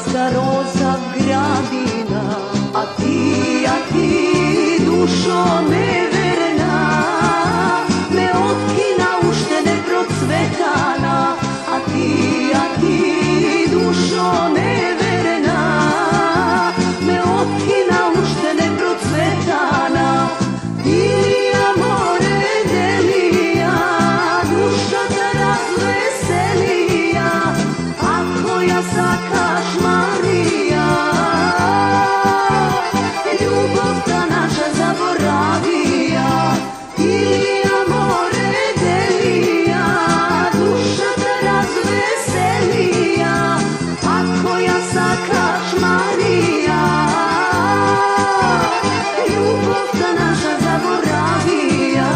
Hrvatska roza gradina, a ti, dušo neverna, me otkina uštede procvetana, a ti, dušo neverna, me otkina uštede procvetana. Ilija more delija, duša ta razveselija, ako ja sakaš Marija, ljubav ta naša zaboravija. Ilija more delija, duša ta razveselija, ako ja sakaš Marija, ljubav ta naša zaboravija.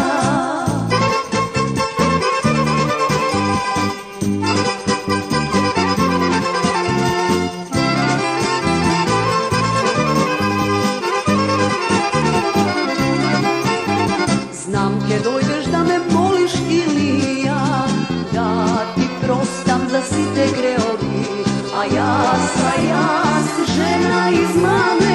Znam ke dojdeš da me moliš Ilija, da ti prostam za site greovi, a ja žena iz mame